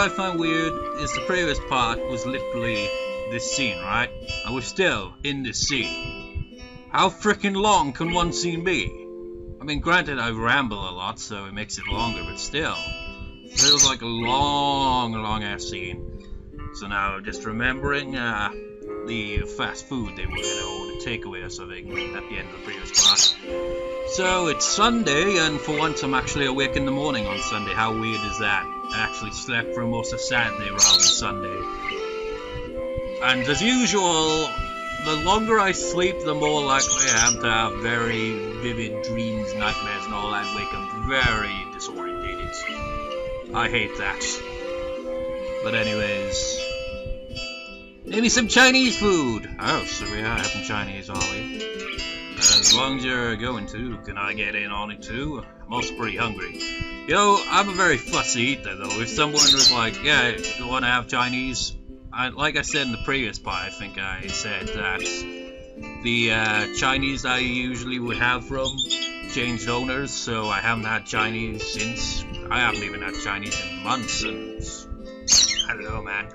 I find weird is the previous part was literally this scene, right? And we're still in this scene. How freaking long can one scene be? I mean, granted, I ramble a lot, so it makes it longer, but still. It feels like a long ass scene. So now, just remembering the fast food they were gonna order takeaway or something at the end of the previous part. So it's Sunday, and for once I'm actually awake in the morning on Sunday. How weird is that? I actually slept for most of Saturday rather than Sunday. And as usual, the longer I sleep, the more likely I am to have very vivid dreams, nightmares and all that, and wake up very disorientated. I hate that. But anyways, maybe some Chinese food. Oh, so we are having Chinese, are we? As long as you're going to, can I get in on it too? I'm also pretty hungry. Yo, I'm a very fussy eater though. If someone was like, yeah, you want to have Chinese? Like I said in the previous part, I think I said that the Chinese I usually would have from changed owners, so I haven't had Chinese since. I haven't even had Chinese in months, and I don't know, man.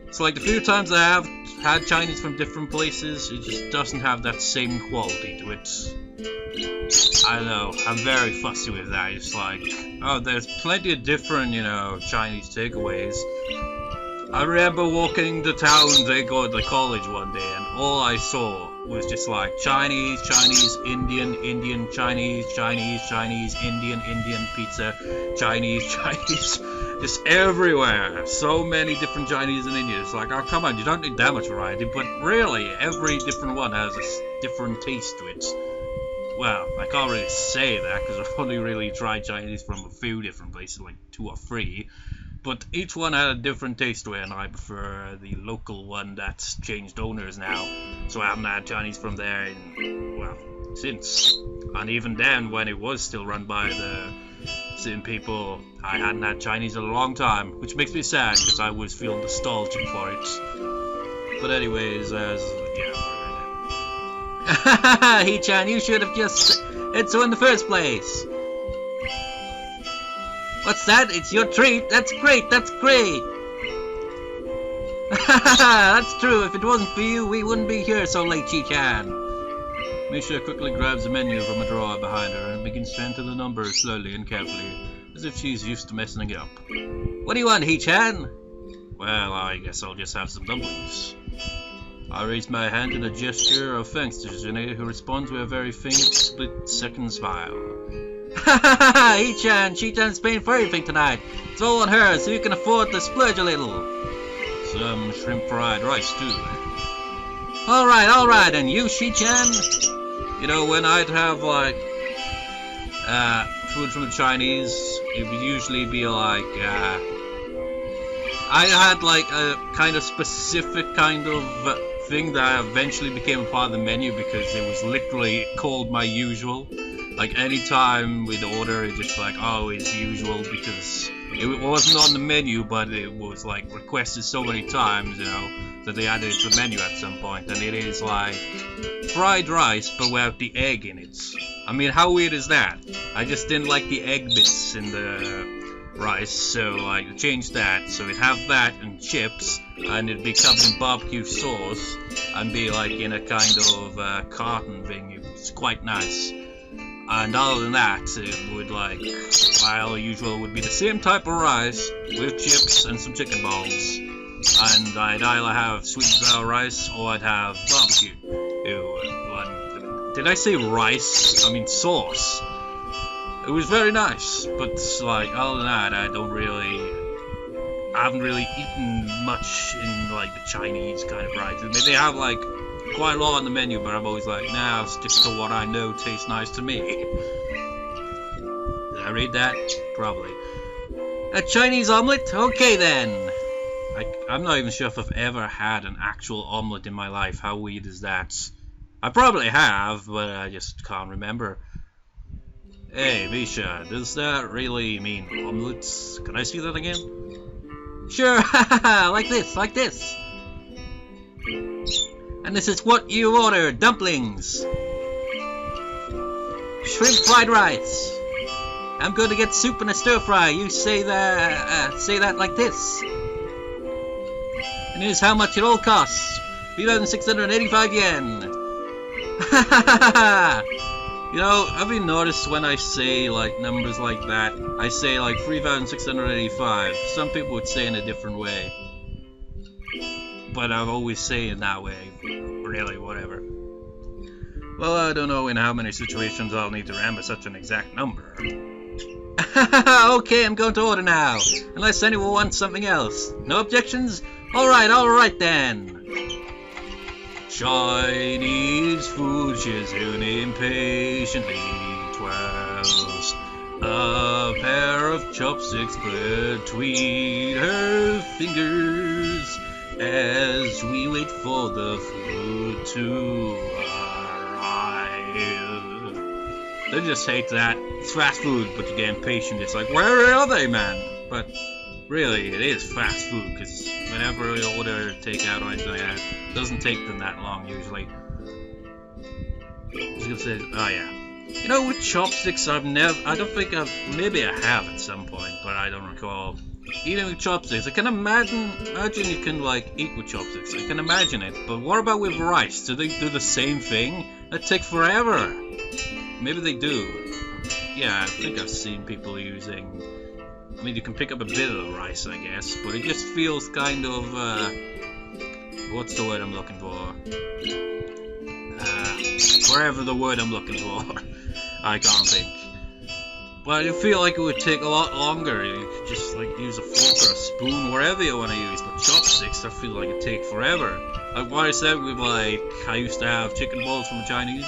It's like the few times I have had Chinese from different places, it just doesn't have that same quality to it. I don't know, I'm very fussy with that. It's like, oh, there's plenty of different, you know, Chinese takeaways. I remember walking to town to go to college one day, and all I saw was just like Chinese, Indian, Chinese, Indian, pizza, Chinese, just everywhere. So many different Chinese and Indians. It's like, oh, come on, you don't need that much variety, but really, every different one has a different taste to it. Well, I can't really say that, because I've only really tried Chinese from a few different places, like 2 or 3. But each one had a different taste to it, and I prefer the local one that's changed owners now. So I haven't had Chinese from there in, well, since. And even then, when it was still run by the same people, I hadn't had Chinese in a long time. Which makes me sad, because I always feel nostalgic for it. But anyways, yeah. Hahaha, He-chan, you should have just said so in the first place. What's that? It's your treat. That's great. That's great. That's true. If it wasn't for you, we wouldn't be here so late, Chi-chan. Misha quickly grabs a menu from a drawer behind her and begins to enter the numbers slowly and carefully, as if she's used to messing it up. What do you want, He-chan? Well, I guess I'll just have some dumplings. I raise my hand in a gesture of thanks to Shizune, who responds with a very faint, split-second smile. Hahaha, He-chan, Chi-chan's paying for everything tonight. It's all on her, so you can afford to splurge a little. Some shrimp fried rice, too. Alright, and you, Chi-chan? You know, when I'd have, like, food from the Chinese, it would usually be like, I had, like, a kind of specific kind of thing that eventually became a part of the menu because it was literally called my usual. Like, anytime we'd order, it just like, oh, it's usual, because it wasn't on the menu, but it was, like, requested so many times, you know, that they added it to the menu at some point, and it is, like, fried rice, but without the egg in it. I mean, how weird is that? I just didn't like the egg bits in the rice, so, like, I changed that, so it'd have that and chips, and it'd be covered in barbecue sauce, and be, like, in a kind of carton thing. It was quite nice. And other than that, it would, like, well, usual would be the same type of rice with chips and some chicken balls. And I'd either have sweet and sour rice or I'd have barbecue. Ew, did I say rice? I mean sauce. It was very nice, but, like, other than that, I haven't really eaten much in, like, the Chinese kind of variety. I mean, they have, like, quite a lot on the menu, but I'm always like, nah, I'll stick to what I know tastes nice to me. Did I read that? Probably. A Chinese omelette? Okay then. I'm not even sure if I've ever had an actual omelette in my life. How weird is that? I probably have, but I just can't remember. Hey, Misha, does that really mean omelets? Can I see that again? Sure, like this. And this is what you ordered, dumplings. Shrimp fried rice. I'm going to get soup and a stir fry. You say that like this. And here's how much it all costs. 3,685 yen. You know, have you noticed when I say like numbers like that, I say like 3,685. Some people would say in a different way. But I've always say it that way. Really, whatever. Well, I don't know in how many situations I'll need to remember such an exact number. Okay, I'm going to order now. Unless anyone wants something else. No objections? Alright then. Chinese food, Shizune impatiently twirls a pair of chopsticks between her fingers as we wait for the food to arrive. They just hate that. It's fast food, but you get impatient. It's like, where are they, man? But really, it is fast food, because whenever you order takeout or anything like that, it doesn't take them that long, usually. I was gonna say, oh yeah. You know, with chopsticks, maybe I have at some point, but I don't recall. Eating with chopsticks, I can imagine you can, like, eat with chopsticks. I can imagine it, but what about with rice? Do they do the same thing? That takes forever. Maybe they do. Yeah, I think I've seen people using... I mean, you can pick up a bit of the rice, I guess, but it just feels kind of, what's the word I'm looking for? Wherever the word I'm looking for. I can't think. But I feel like it would take a lot longer. You could just, like, use a fork or a spoon, wherever you want to use, but chopsticks, I feel like it'd take forever. Like what I said with, like, I used to have chicken balls from the Chinese.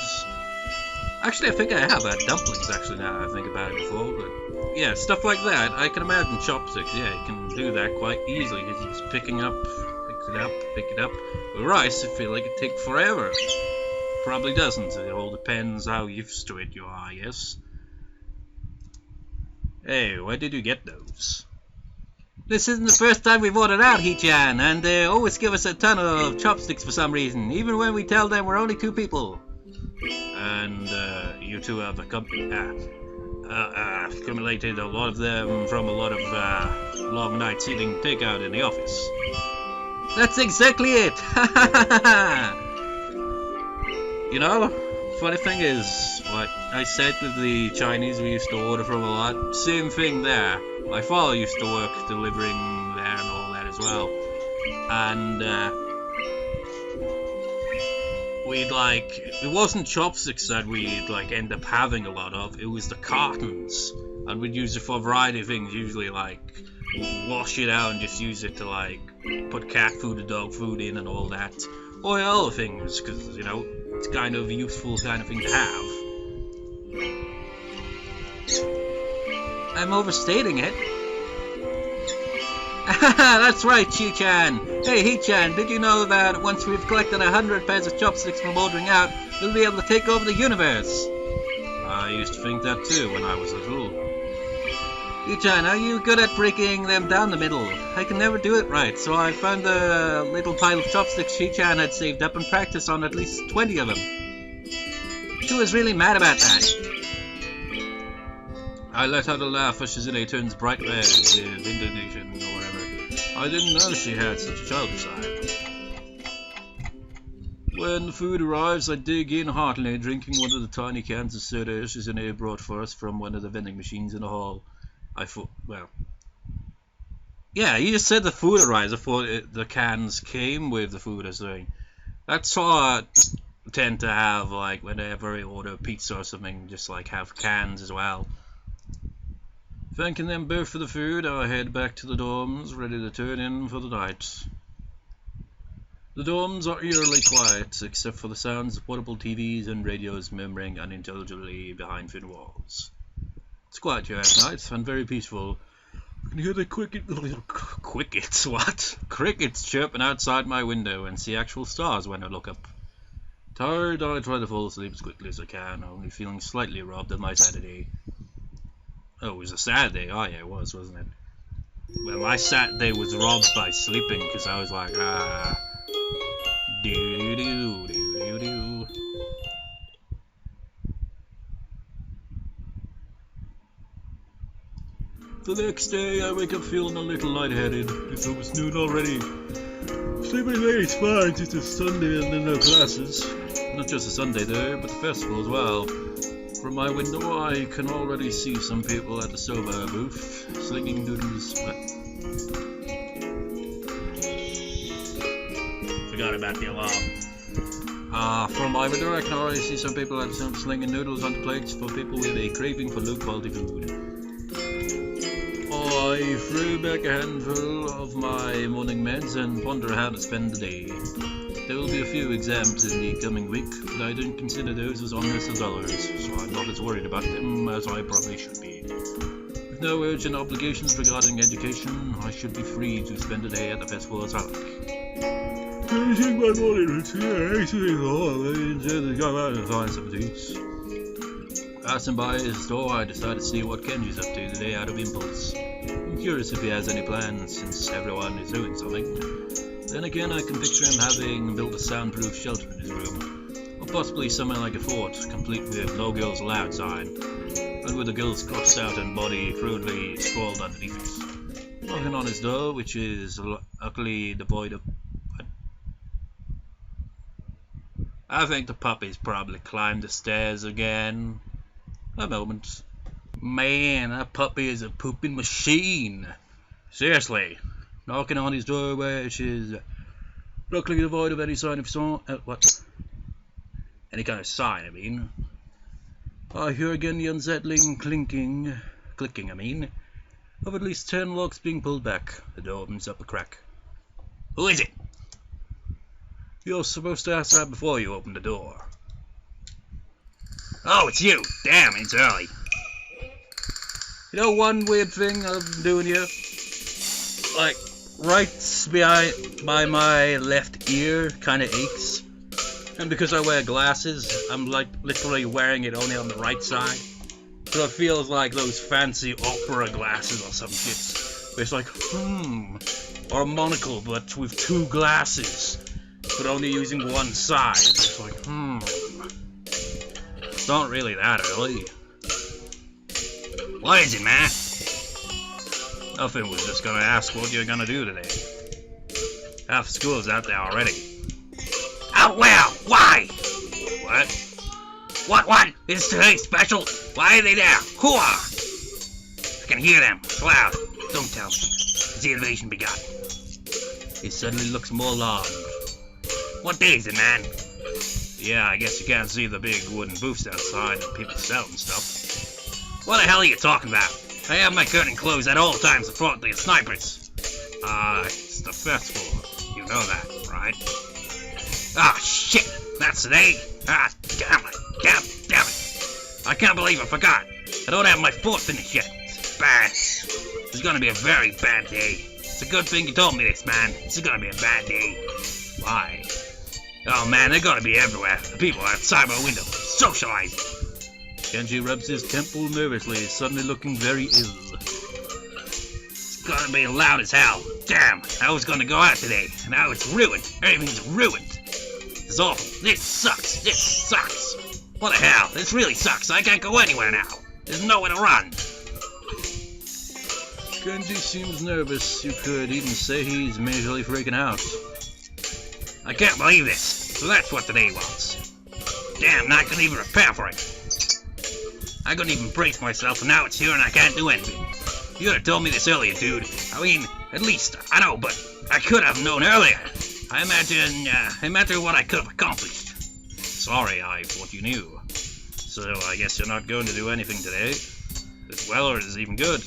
Actually, I think I have had dumplings, actually, now that I think about it before, but... yeah, stuff like that. I can imagine chopsticks. Yeah, you can do that quite easily. Because you're just pick it up. With rice, I feel like it takes forever. Probably doesn't. It all depends how used to it you are, I guess. Hey, where did you get those? This isn't the first time we've ordered out, Hee-chan, and they always give us a ton of chopsticks for some reason, even when we tell them we're only 2 people. And you two have accumulated a lot of them from a lot of long nights eating takeout in the office. That's exactly it! You know, funny thing is, what I said with the Chinese we used to order from a lot, same thing there. My father used to work delivering there and all that as well. And we'd like, it wasn't chopsticks that we'd like end up having a lot of, it was the cartons. And we'd use it for a variety of things, usually like wash it out and just use it to like put cat food or dog food in and all that. Or other things, because, you know, it's kind of a useful kind of thing to have. I'm overstating it. That's right, Chi-chan. Hey, Hee-chan, did you know that once we've collected 100 pairs of chopsticks from ordering out, we'll be able to take over the universe? I used to think that too when I was little. Hee-chan, are you good at breaking them down the middle? I can never do it right, so I found a little pile of chopsticks Hee-chan had saved up and practiced on at least 20 of them. She was really mad about that. I let out a laugh as Shizune turns bright red with indignation or whatever. I didn't know she had such a childish side. When the food arrives, I dig in heartily, drinking one of the tiny cans of soda Shizune brought for us from one of the vending machines in the hall. I thought, well... yeah, you just said the food arrives. I thought the cans came with the food or something. That's how I tend to have, like, whenever I order pizza or something, just, like, have cans as well. Thanking them both for the food, I head back to the dorms, ready to turn in for the night. The dorms are eerily quiet, except for the sounds of portable TVs and radios murmuring unintelligibly behind thin walls. It's quiet here at night, and very peaceful. I can hear the crickets chirping outside my window and see actual stars when I look up. Tired, I try to fall asleep as quickly as I can, only feeling slightly robbed of my Saturday. Oh, it was a Saturday. Oh yeah, it was, wasn't it? Well, my Saturday was robbed by sleeping, because I was like, do-do-do-do-do-do. The next day, I wake up feeling a little lightheaded. It's almost noon already. Sleeping late's fine since it's Sunday and then no classes. Not just a Sunday though, but the festival as well. From my window, I can already see some people at the soba booth, slinging noodles. Forgot about the alarm. From my window, I can already see some people at the slinging noodles on plates for people with a craving for low-quality food. I threw back a handful of my morning meds and ponder how to spend the day. There will be a few exams in the coming week, but I don't consider those as honors or dollars, so I'm not as worried about them as I probably should be. With no urgent obligations regarding education, I should be free to spend a day at the festival as I like. Finishing my morning routine, exiting the hall, I intend to go out and find some things. Passing by his store, I decided to see what Kenji's up to today out of impulse. I'm curious if he has any plans, since everyone is doing something. Then again, I can picture him having built a soundproof shelter in his room, or possibly something like a fort, complete with no girls allowed sign, but with the girls crossed out and body crudely scrawled underneath it. Knocking on his door, which is luckily devoid of... I think the puppy's probably climbed the stairs again. A moment. Man, that puppy is a pooping machine. Seriously. Knocking on his door, which is luckily devoid of any sign of any kind of sign, I mean. I hear again the unsettling clicking, of at least 10 locks being pulled back. The door opens up a crack. Who is it? You're supposed to ask that before you open the door. Oh, it's you! Damn, it's early. You know one weird thing I'm doing here? Like, right by my left ear kinda aches. And because I wear glasses, I'm like literally wearing it only on the right side. So it feels like those fancy opera glasses or some shit. Where it's like, or a monocle but with 2 glasses. But only using one side. It's like, It's not really that early. What is it, man? Nothing, was just gonna ask what you're gonna do today. Half school's out there already. Out where? Why? What? Is today special? Why are they there? Who are? I can hear them. It's loud. Don't tell me. Has the invasion begun? He suddenly looks more alarmed. What day is it, man? Yeah, I guess you can't see the big wooden booths outside and people selling stuff. What the hell are you talking about? I have my curtain closed at all times to front the snipers. It's the festival. You know that, right? Ah, shit! That's today? Ah, damn it! Damn it! I can't believe I forgot. I don't have my fort finished yet. It's bad. It's gonna be a very bad day. It's a good thing you told me this, man. It's gonna be a bad day. Why? Oh man, they're gonna be everywhere. The people outside my window, socializing. Kenji rubs his temple nervously, suddenly looking very ill. It's gonna be loud as hell. Damn, I was gonna go out today, and now it's ruined. Everything's ruined. It's awful. This sucks. What the hell? This really sucks. I can't go anywhere now. There's nowhere to run. Kenji seems nervous. You could even say he's majorly freaking out. I can't believe this. So that's what today was. Damn, I couldn't even prepare for it. I couldn't even brace myself, and now it's here and I can't do anything. You could have told me this earlier, dude. I mean, at least, I know, but I could have known earlier. I imagine what I could have accomplished. Sorry, I thought you knew. So I guess you're not going to do anything today. This weather is even good.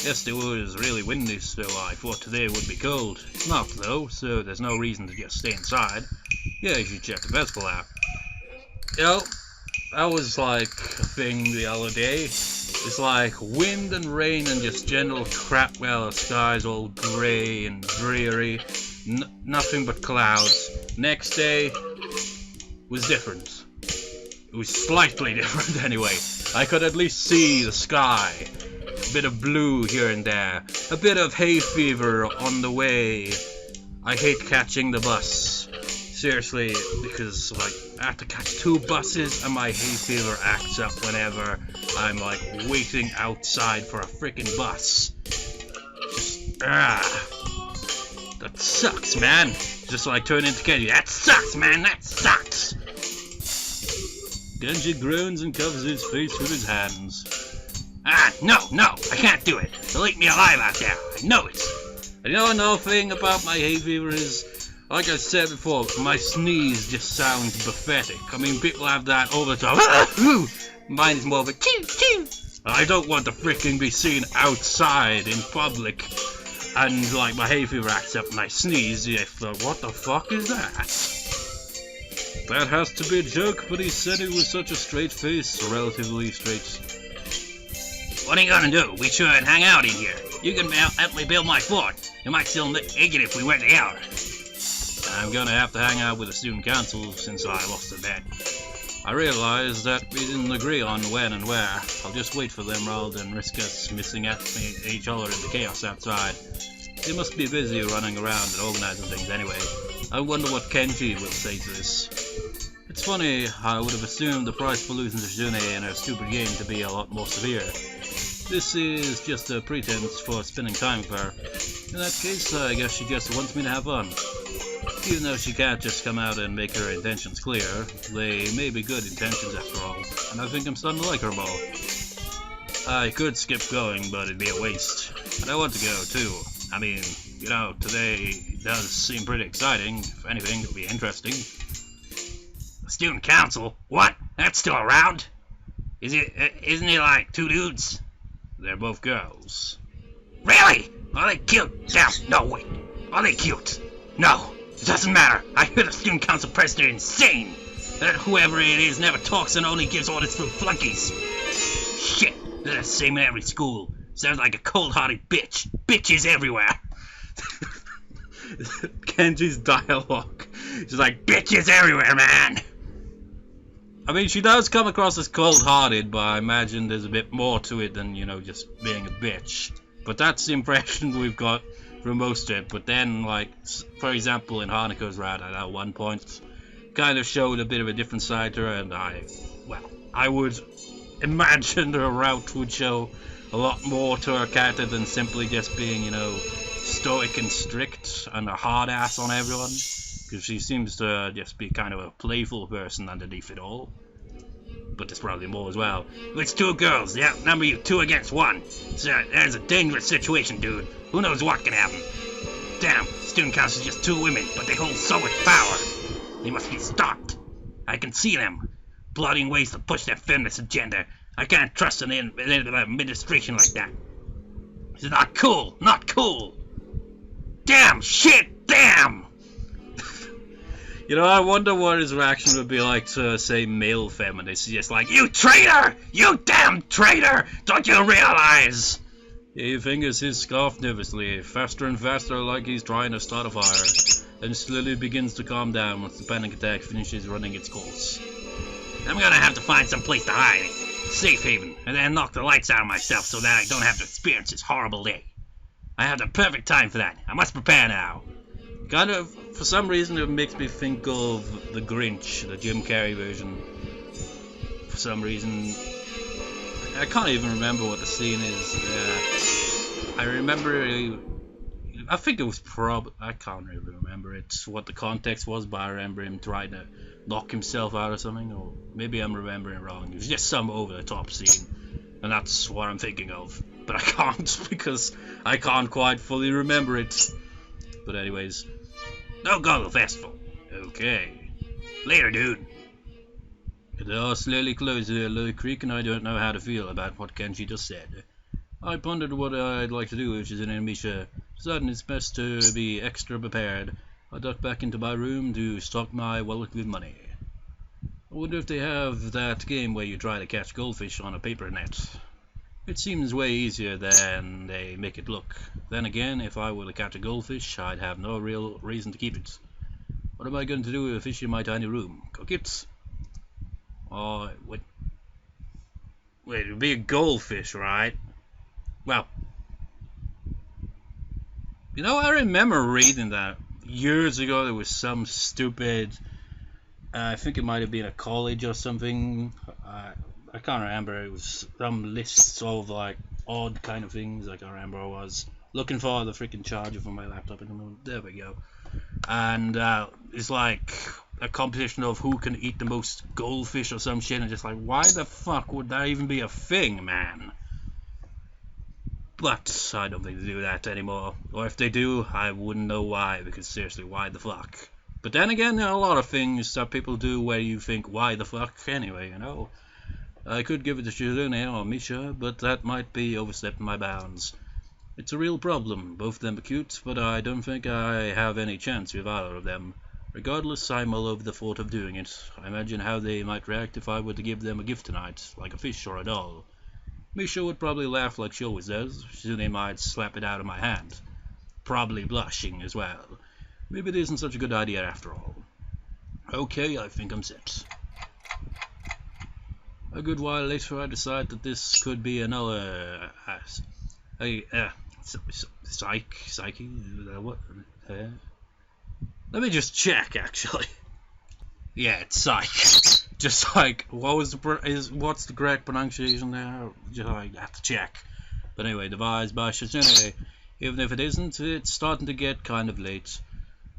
Yesterday was really windy, so I thought today would be cold. It's not though, so there's no reason to just stay inside. Yeah, you should check the festival out. You know, that was like a thing the other day. It's like wind and rain and just general crap. Well, the sky's all grey and dreary. Nothing but clouds. Next day was different. It was slightly different anyway. I could at least see the sky. A bit of blue here and there. A bit of hay fever on the way. I hate catching the bus. Seriously, because like I have to catch 2 buses and my hay fever acts up whenever I'm like waiting outside for a freaking bus. Just, that sucks, man. Just like turn into Kenji. That sucks, man. That sucks. Kenji groans and covers his face with his hands. No, I can't do it. They'll eat me alive out there. I know it. And you know another thing about my hay fever is, like I said before, my sneeze just sounds pathetic. I mean, people have that all the time. Mine is more of a choo choo. I don't want to freaking be seen outside in public and like my hay fever acts up and I sneeze. What the fuck is that? That has to be a joke, but he said it with such a straight face, relatively straight. What are you gonna do? We should hang out in here. You can help me build my fort. You might still make it if we went out. I'm gonna have to hang out with the student council since I lost the bet. I realized that we didn't agree on when and where. I'll just wait for them rather than risk us missing at each other in the chaos outside. They must be busy running around and organizing things anyway. I wonder what Kenji will say to this. It's funny, I would have assumed the price for losing to Shizune in her stupid game to be a lot more severe. This is just a pretense for spending time with her. In that case, I guess she just wants me to have fun. Even though she can't just come out and make her intentions clear, they may be good intentions after all, and I think I'm starting to like her more. I could skip going, but it'd be a waste. But I want to go too. I mean, you know, today does seem pretty exciting. If anything, it'll be interesting. The student council? What? That's still around? Isn't it like 2 dudes? They're both girls. Really? Are they cute? Damn, no, wait. Are they cute? No, it doesn't matter. I hear the student council president insane. That whoever it is never talks and only gives orders for flunkies. Shit, they're the same in every school. Sounds like a cold-hearted bitch. Bitches everywhere. Kenji's dialogue. She's like, bitches everywhere, man. I mean, she does come across as cold-hearted, but I imagine there's a bit more to it than, you know, just being a bitch. But that's the impression we've got for most of it. But then, like, for example, in Haneko's route at one point, kind of showed a bit of a different side to her, and I would imagine her route would show a lot more to her character than simply just being, you know, stoic and strict and a hard ass on everyone. Because she seems to just be kind of a playful person underneath it all. But there's probably more as well. It's 2 girls, they outnumber you 2 against 1. So there's a dangerous situation, dude. Who knows what can happen? Damn, student council is just 2 women, but they hold so much power. They must be stopped. I can see them, plotting ways to push their feminist agenda. I can't trust an administration like that. It's not cool, not cool. Damn, shit, damn! You know, I wonder what his reaction would be like to, say, male feminists. Just like, you traitor! You damn traitor! Don't you realize? He fingers his scarf nervously, faster and faster, like he's trying to start a fire, and slowly begins to calm down once the panic attack finishes running its course. I'm gonna have to find some place to hide, safe haven, and then knock the lights out of myself so that I don't have to experience this horrible day. I have the perfect time for that. I must prepare now. Kind of, for some reason, it makes me think of The Grinch, the Jim Carrey version. For some reason, I can't even remember what the scene is. I remember, I think it was I can't really remember what the context was, but I remember him trying to knock himself out or something, or maybe I'm remembering it wrong. It was just some over-the-top scene, and that's what I'm thinking of. But I can't, because I can't quite fully remember it. But anyways, don't go to the festival. Okay. Later, dude. The door slowly closes at a low creak, and I don't know how to feel about what Kenji just said. I pondered what I'd like to do if Shizune and Misha. Deciding it's best to be extra prepared. I ducked back into my room to stock my wallet with money. I wonder if they have that game where you try to catch goldfish on a paper net. It seems way easier than they make it look. Then again, if I were to catch a goldfish, I'd have no real reason to keep it. What am I going to do with a fish in my tiny room? Cook it? Oh, wait, it would be a goldfish, right? Well, you know, I remember reading that years ago there was some stupid, I think it might have been a college or something, I can't remember, it was some lists of like odd kind of things, I can't remember what it was. Looking for the freaking charger for my laptop at the moment, there we go. And it's like a competition of who can eat the most goldfish or some shit, and just like, why the fuck would that even be a thing, man? But I don't think they do that anymore, or if they do, I wouldn't know why, because seriously, why the fuck? But then again, there are a lot of things that people do where you think, why the fuck anyway, you know? I could give it to Shizune or Misha, but that might be overstepping my bounds. It's a real problem, both of them are cute, but I don't think I have any chance with either of them. Regardless, I'm all over the thought of doing it. I imagine how they might react if I were to give them a gift tonight, like a fish or a doll. Misha would probably laugh like she always does. Shizune might slap it out of my hand. Probably blushing as well. Maybe it isn't such a good idea after all. Okay, I think I'm set. A good while later I decide that this could be another... Psyche? What? Let me just check, actually. Yeah, it's psych. Just like, what's the correct pronunciation there? Just like, I have to check. But anyway, devised by Shizune. Even if it isn't, it's starting to get kind of late.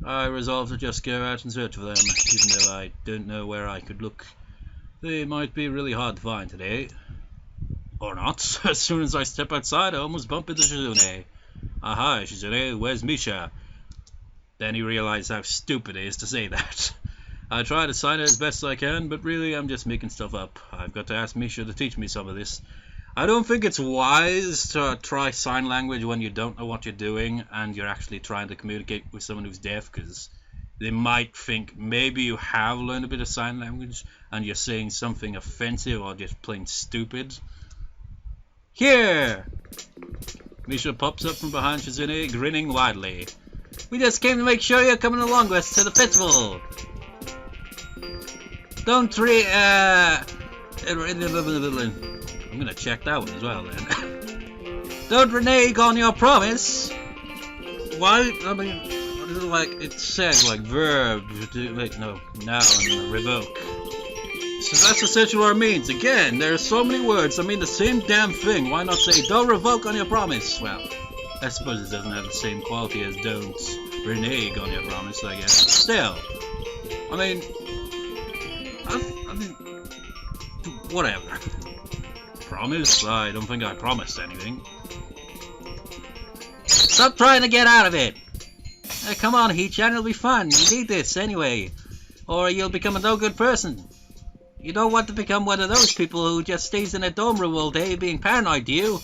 I resolve to just go out and search for them, even though I don't know where I could look. They might be really hard to find today. Or not. As soon as I step outside, I almost bump into Shizune. Aha, Shizune, where's Misha? Then he realized how stupid it is to say that. I try to sign it as best I can, but really I'm just making stuff up. I've got to ask Misha to teach me some of this. I don't think it's wise to try sign language when you don't know what you're doing and you're actually trying to communicate with someone who's deaf, because they might think maybe you have learned a bit of sign language and you're saying something offensive or just plain stupid. Here! Misha pops up from behind Shizune, grinning widely. We just came to make sure you're coming along with us to the festival. Don't I'm gonna check that one as well then. Don't renege on your promise. Why? I mean, like it says like verb, like no, noun, revoke. So that's essentially what it means. Again, there are so many words that mean the same damn thing. Why not say don't revoke on your promise? Well, I suppose it doesn't have the same quality as don't renege on your promise, I guess. Still, I mean, whatever. Promise? I don't think I promised anything. Stop trying to get out of it! Hey, come on, Hee-chan, it'll be fun. You need this anyway. Or you'll become a no-good person. You don't want to become one of those people who just stays in a dorm room all day being paranoid, do you?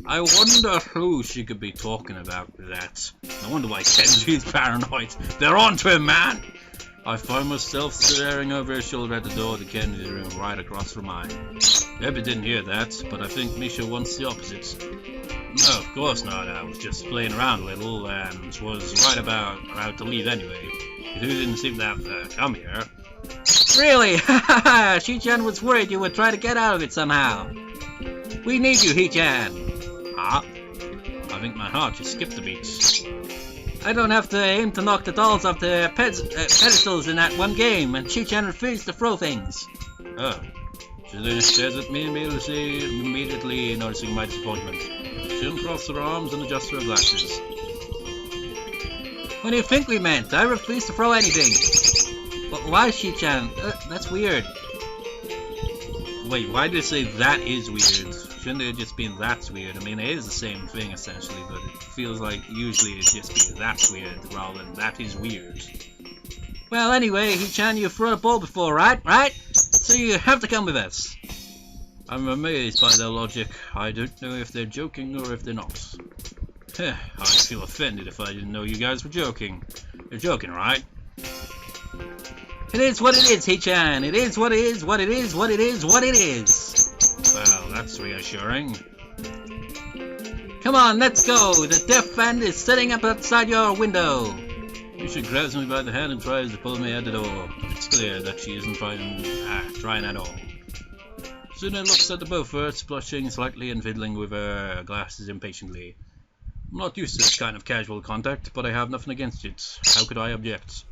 I wonder who she could be talking about with that. No wonder why Kenji's paranoid. They're onto him, man! I find myself staring over his shoulder at the door to Kenji's room right across from mine. Maybe didn't hear that, but I think Misha wants the opposite. No, of course not. I was just playing around a little and was right about to leave anyway. You didn't seem to have to come here. Really? Haha! Hee-chan was worried you would try to get out of it somehow. We need you, Hee-chan. Huh? I think my heart just skipped a beat. I don't have to aim to knock the dolls off the pedestals in that one game, and Hee-chan refused to throw things. Oh. Shizune stares at me immediately noticing my disappointment. She uncrossed her arms and adjusts her glasses. What do you think we meant? I refuse to throw anything. But why, Hee-chan? That's weird. Wait, why did it say that is weird? Shouldn't it just be that's weird? I mean, it is the same thing essentially, but it feels like usually it's just be that's weird rather than that is weird. Well, anyway, Hee-chan, you've thrown a ball before, right? Right? So you have to come with us. I'm amazed by their logic. I don't know if they're joking or if they're not. I'd feel offended if I didn't know you guys were joking. You're joking, right? It is what it is, Hee-chan. It is what it is, what it is, what it is, what it is. Well, that's reassuring. Come on, let's go. The deaf friend is sitting up outside your window. Misha grabs me by the hand and tries to pull me out the door. It's clear that she isn't trying at all. Shizune looks at the both of us, blushing slightly and fiddling with her glasses impatiently. I'm not used to this kind of casual contact, but I have nothing against it. How could I object?